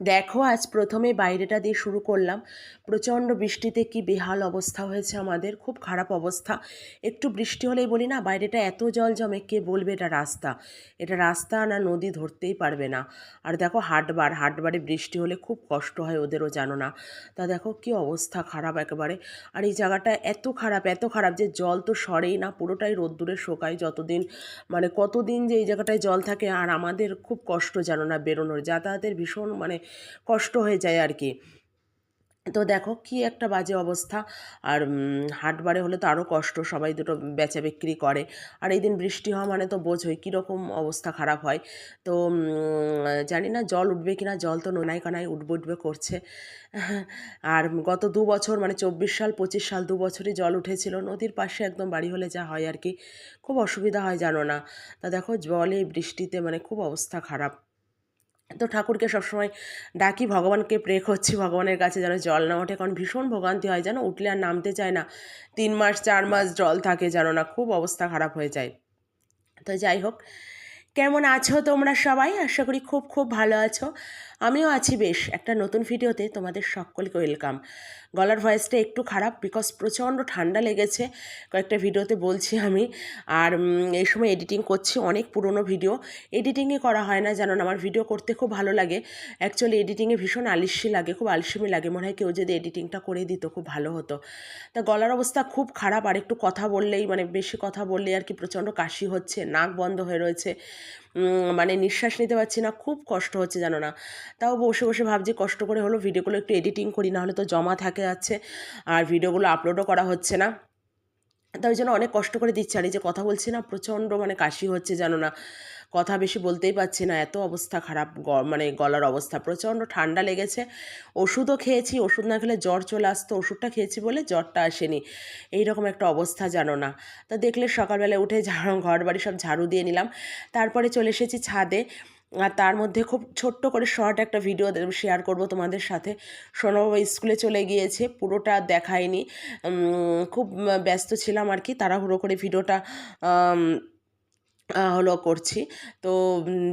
দেখো আজ প্রথমে বাইরেটা দিয়ে শুরু করলাম। প্রচণ্ড বৃষ্টিতে কি বেহাল অবস্থা হয়েছে আমাদের, খুব খারাপ অবস্থা। একটু বৃষ্টি হলেই বলি না বাইরেটা এত জল জমে, কে বলবে এটা রাস্তা, এটা রাস্তা না নদী ধরতেই পারবে না। আর দেখো হাটবারে বৃষ্টি হলে খুব কষ্ট হয় ওদেরও, জানো না। তা দেখো কি অবস্থা খারাপ একেবারে। আর এই জায়গাটা এত খারাপ যে জল তো সরেই না, পুরোটাই রোদ্দুরে শোকায় যতদিন, মানে কতদিন যে এই জায়গাটায় জল থাকে। আর আমাদের খুব কষ্ট, জানো না, বেরোনোর যাতায়াতের ভীষণ মানে কষ্ট হয়ে যায় আর কি। তো দেখো কি একটা বাজে অবস্থা। আর হাটবারে হলে তো আরও কষ্ট, সবাই দুটো বেচা বিক্রি করে। আর এই দিন বৃষ্টি হওয়া মানে তো বোঝোই কীরকম অবস্থা খারাপ হয়। তো জানি না জল উঠবে কি না, জল তো নোনায় কানায় উঠবে করছে। আর গত 2 বছর মানে 24 সাল 25 সাল 2 বছরই জল উঠেছিল নদীর পাশে, একদম বাড়ি হলে যা হয় আর কি, খুব অসুবিধা হয় জানো না। তা দেখো জলে বৃষ্টিতে মানে খুব অবস্থা খারাপ। তো ঠাকুরকে সবসময় ডাকি, ভগবানকে প্রে করছি ভগবানের কাছে যেন জল না ওঠে, কারণ ভীষণ ভোগান্তি হয় যেন, উঠলে আর নামতে চায় না। 3 মাস 4 মাস জল থাকে জানো না, খুব অবস্থা খারাপ হয়ে যায়। তো যাই হোক, কেমন আছো তোমরা সবাই? আশা করি খুব খুব ভালো আছো। আমিও আছি বেশ। একটা নতুন ভিডিওতে তোমাদের সকলকে ওয়েলকাম। গলার ভয়েসটা একটু খারাপ, বিকজ প্রচণ্ড ঠান্ডা লেগেছে, কয়েকটা ভিডিওতে বলছি আমি। আর এই সময় এডিটিং করছি, অনেক পুরনো ভিডিও এডিটিংই করা হয় না, জানো না। আমার ভিডিও করতে খুব ভালো লাগে, অ্যাকচুয়ালি এডিটিংয়ে ভীষণ আলস্যি লাগে, খুব আলসেমি লাগে, মনে হয় কেউ যদি এডিটিংটা করে দিত খুব ভালো হতো। তা গলার অবস্থা খুব খারাপ, আর একটু কথা বললেই মানে বেশি কথা বললেই আর কি প্রচণ্ড কাশি হচ্ছে, নাক বন্ধ হয়ে রয়েছে, মানে নিঃশ্বাস নিতে পারছি না, খুব কষ্ট হচ্ছে জানো না। তাও বসে বসে ভাবছি কষ্ট করে হলো ভিডিওগুলো একটু এডিটিং করি, না হলে তো জমা থাকে যাচ্ছে আর ভিডিওগুলো আপলোডও করা হচ্ছে না। তা ওই জন্য অনেক কষ্ট করে দিচ্ছি। আর এই যে কথা বলছি না, প্রচণ্ড মানে কাশি হচ্ছে জানো না, কথা বেশি বলতেই পারছি না, এত অবস্থা খারাপ, মানে গলার অবস্থা। প্রচণ্ড ঠান্ডা লেগেছে, ওষুধও খেয়েছি, ওষুধ না খেলে জ্বর চলে আসতো, ওষুধটা খেয়েছি বলে জ্বরটা আসেনি। এইরকম একটা অবস্থা জানো না। তা দেখলে সকালবেলা উঠে ঘর বাড়ি সব ঝাড়ু দিয়ে নিলাম, তারপরে চলে এসেছি ছাদে। আর তার মধ্যে খুব ছোট্ট করে শর্ট একটা ভিডিও শেয়ার করব তোমাদের সাথে। সোনাবাবা স্কুলে চলে গিয়েছে, পুরোটা দেখায়নি, খুব ব্যস্ত ছিলাম আর কি, তাড়াহুড়ো করে ভিডিওটা হলো করছি। তো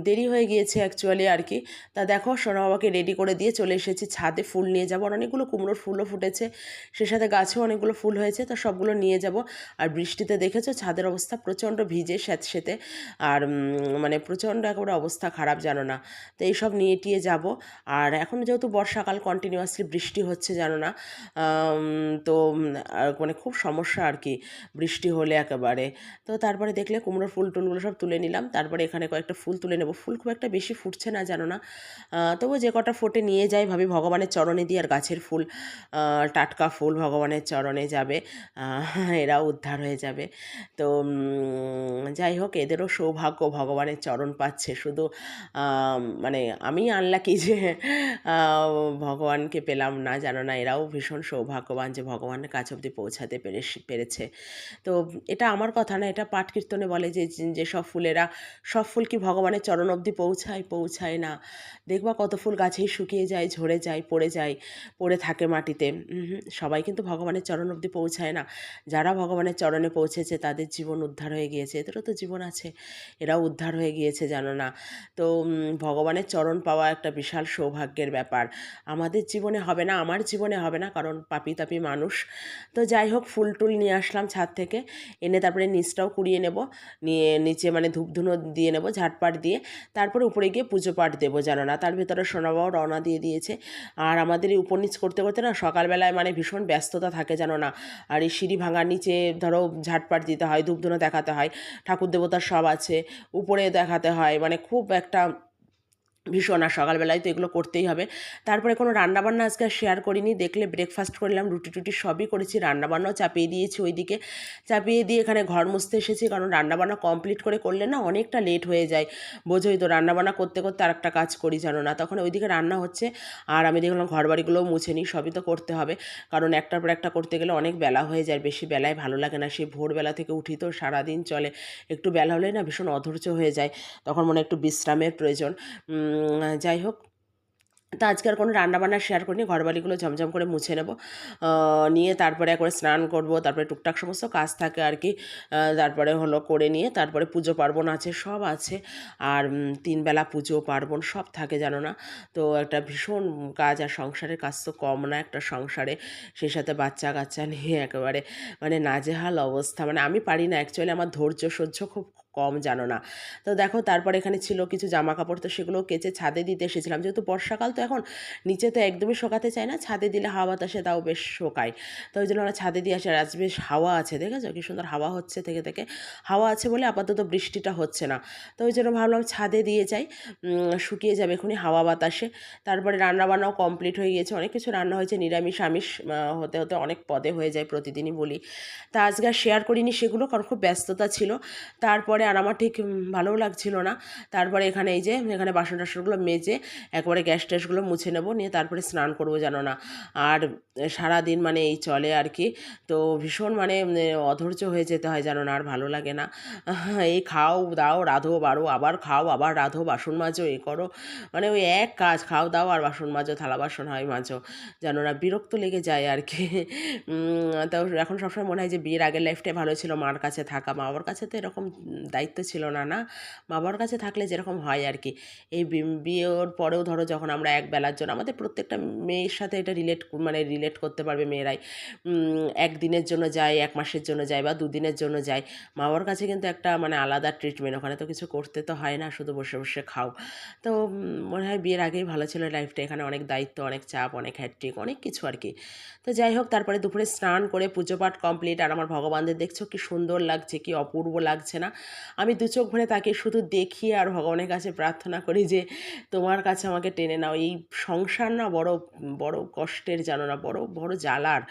দেরি হয়ে গিয়েছে অ্যাকচুয়ালি আর কি। তা দেখো সোনা বাবাকে রেডি করে দিয়ে চলে এসেছি ছাদে, ফুল নিয়ে যাবো। আর অনেকগুলো কুমড়োর ফুলও ফুটেছে, সে সাথে গাছেও অনেকগুলো ফুল হয়েছে, তো সবগুলো নিয়ে যাব। আর বৃষ্টিতে দেখেছো ছাদের অবস্থা প্রচণ্ড ভিজে স্যাঁতসেঁতে, আর মানে প্রচণ্ড একেবারে অবস্থা খারাপ জানো না। তো এইসব নিয়ে টিয়ে যাব। আর এখন যেহেতু বর্ষাকাল, কন্টিনিউয়াসলি বৃষ্টি হচ্ছে জানো না, তো মানে খুব সমস্যা আর কি বৃষ্টি হলে একেবারে। তো তারপরে দেখলে কুমড়োর ফুল টুলগুলো সব তুলে নিলাম, তারপরে এখানে কয়েকটা ফুল তুলে নেব। ফুল খুব একটা বেশি ফুটছে না জানো না, তবু যে কটা ফোটে নিয়ে যাই, ভাবি ভগবানের চরণে দিই। আর গাছের ফুল, টাটকা ফুল ভগবানের চরণে যাবে, এরাও উদ্ধার হয়ে যাবে। তো যাই হোক, এদেরও সৌভাগ্য ভগবানের চরণ পাচ্ছে, শুধু মানে আমি আনলাকি যে ভগবানকে পেলাম না, জানো না। এরাও ভীষণ সৌভাগ্যবান যে ভগবানের কাছে অবধি পৌঁছাতে পেরেছে। তো এটা আমার কথা না, এটা পাঠ কীর্তনে বলে যে যেসব ফুলেরা, সব ফুল কি ভগবানের চরণ অবধি পৌঁছায় না। দেখবা কত ফুল গাছেই শুকিয়ে যায়, ঝরে যায়, পড়ে থাকে মাটিতে। সবাই কিন্তু ভগবানের চরণ অবধি পৌঁছায় না। যারা ভগবানের চরণে পৌঁছেছে তাদের জীবন উদ্ধার হয়ে গিয়েছে, এদেরও তো জীবন আছে, এরাও উদ্ধার হয়ে গিয়েছে জানো না। তো ভগবানের চরণ পাওয়া একটা বিশাল সৌভাগ্যের ব্যাপার। আমাদের জীবনে হবে না, আমার জীবনে হবে না, কারণ পাপী তাপী মানুষ। তো যাই হোক, ফুল টুল নিয়ে আসলাম ছাদ থেকে, এনে তারপরে নিচটাও কুড়িয়ে নেব, নিয়ে নিচে মানে ধূপধুনো দিয়ে নেব ঝাটপাট দিয়ে, তারপরে উপরে গিয়ে পুজো পাঠ দেবো জানো না। তার ভেতরে সোনাবাও রওনা দিয়ে দিয়েছে। আর আমাদের এই উপর নিচ করতে করতে না সকালবেলায় মানে ভীষণ ব্যস্ততা থাকে জানো না। আর এই সিঁড়ি ভাঙার নিচে ধরো ঝাটপাট দিতে হয়, ধূপধুনো দেখাতে হয়, ঠাকুর দেবতার সব আছে, উপরে দেখাতে হয়, মানে খুব একটা ভীষণ। আর সকালবেলায় তো এগুলো করতেই হবে। তারপরে কোনো রান্নাবান্না আজকে আর শেয়ার করিনি, দেখলে ব্রেকফাস্ট করলাম, রুটি টুটি সবই করেছি, রান্নাবান্নাও চাপিয়ে দিয়েছি ওইদিকে, চাপিয়ে দিয়ে এখানে ঘর মুছতে এসেছি, কারণ রান্নাবান্না কমপ্লিট করে করলে না অনেকটা লেট হয়ে যায়, বোঝোই তো। রান্নাবান্না করতে করতে আরেকটা কাজ করি জানো না, তখন ওইদিকে রান্না হচ্ছে আর আমি দেখলাম ঘর বাড়িগুলোও মুছে নিই, সবই তো করতে হবে, কারণ একটার পর একটা করতে গেলে অনেক বেলা হয়ে যায়, বেশি বেলায় ভালো লাগে না। সেই ভোরবেলা থেকে উঠি তো সারাদিন চলে, একটু বেলা হলে না ভীষণ অধৈর্য হয়ে যায়, তখন মনে একটু বিশ্রামের প্রয়োজন। যাই হোক, তো আজকে আর কোনো রান্নাবান্না শেয়ার করিনি, ঘরবাড়িগুলো ঝমঝম করে মুছে নেব, নিয়ে তারপরে একবারে স্নান করব, তারপরে টুকটাক সমস্ত কাজ থাকে আর কি, তারপরে হলো করে নিয়ে তারপরে পুজো পার্বণ আছে, সব আছে। আর 3 বেলা পুজো পার্বণ সব থাকে জানো না। তো একটা ভীষণ কাজ, আর সংসারের কাজ তো কম না একটা সংসারে, সেই সাথে বাচ্চা কাচ্চা নিয়ে একেবারে মানে নাজেহাল অবস্থা, মানে আমি পারি না অ্যাকচুয়ালি, আমার ধৈর্য সহ্য খুব কম জানো না। তো দেখো তারপর এখানে ছিল কিছু জামা কাপড়, তো সেগুলো কেচে ছাদে দিতে এসেছিলাম, যেহেতু বর্ষাকাল তো এখন নিচে তো একদমই শোকাতে চায় না, ছাদে দিলে হাওয়া বাতাসে তাও বেশ শোকায়। তো ওই জন্য আমরা ছাদে দিয়ে আসি, আর আজ বেশ হাওয়া আছে, দেখেছো কি সুন্দর হাওয়া হচ্ছে, থেকে থেকে হাওয়া আছে বলে আপাতত বৃষ্টিটা হচ্ছে না। তো ওই জন্য ভাবলাম ছাদে দিয়ে যাই, শুকিয়ে যাবে এখনই হাওয়া বাতাসে। তারপরে রান্নাবান্নাও কমপ্লিট হয়ে গিয়েছে, অনেক কিছু রান্না হয়েছে, নিরামিষ আমিষ হতে হতে অনেক পদে হয়ে যায় প্রতিদিনই বলি। তা আজকে আর শেয়ার করিনি সেগুলো, কারণ খুব ব্যস্ততা ছিল। তারপরে আর আমার ঠিক ভালোও লাগছিল না। তারপরে এখানে এই যে এখানে বাসন টাসনগুলো মেজে একবারে গ্যাস ট্যাসগুলো মুছে নেব, নিয়ে তারপরে স্নান করবো জানো না। আর সারাদিন মানে এই চলে আর কি। তো ভীষণ মানে অধৈর্য হয়ে যেতে হয় জানো না, আর ভালো লাগে না। এই খাও দাও রাঁধো বাড়ো, আবার খাও আবার রাঁধো, বাসন মাজো, এ করো, মানে ওই এক কাজ, খাও দাও আর বাসন মাজো, থালা বাসন হয় মাজো, জানো না বিরক্ত লেগে যায় আর কি। তো এখন সবসময় মনে হয় যে বিয়ের আগের লাইফটাই ভালো ছিল, মার কাছে থাকা, মা বাবার কাছে তো এরকম দায়িত্ব ছিল না, না মা বাবার কাছে থাকলে যেরকম হয় আর কি। এই বিয়ের পরেও ধরো যখন আমরা এক বেলার জন্য, আমাদের প্রত্যেকটা মেয়ের সাথে এটা মানে রিলেট করতে পারবে মেয়েরাই, একদিনের জন্য যায়, 1 মাসের জন্য যায় বা 2 দিনের জন্য যায়, মা বাবার কাছে কিন্তু একটা মানে আলাদা ট্রিটমেন্ট, ওখানে তো কিছু করতে তো হয় না, শুধু বসে বসে খাও। তো মনে হয় বিয়ের আগেই ভালো ছিল লাইফটা, এখানে অনেক দায়িত্ব, অনেক চাপ, অনেক হ্যাট্রিক, অনেক কিছু আর কি। তো যাই হোক, তারপরে দুপুরে স্নান করে পুজো পাঠ কমপ্লিট, আর আমার ভগবানদের দেখছো কি সুন্দর লাগছে, কি অপূর্ব লাগছে না। আমি দু চোখ ভরে তাকে শুধু দেখি আর ভগবানের কাছে প্রার্থনা করি যে তোমার কাছে আমাকে টেনে নাও। এই সংসার না বড় বড় কষ্টের জানো না, বড় বড় জ্বালার।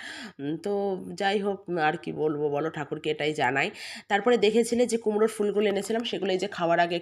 তো যাই হোক, আর কি বলবো বলো, ঠাকুরকে এটাই জানাই। তারপরে দেখেছিলে যে কুমড়োর ফুলগুলো এনেছিলাম, সেগুলো এই যে খাওয়ার আগে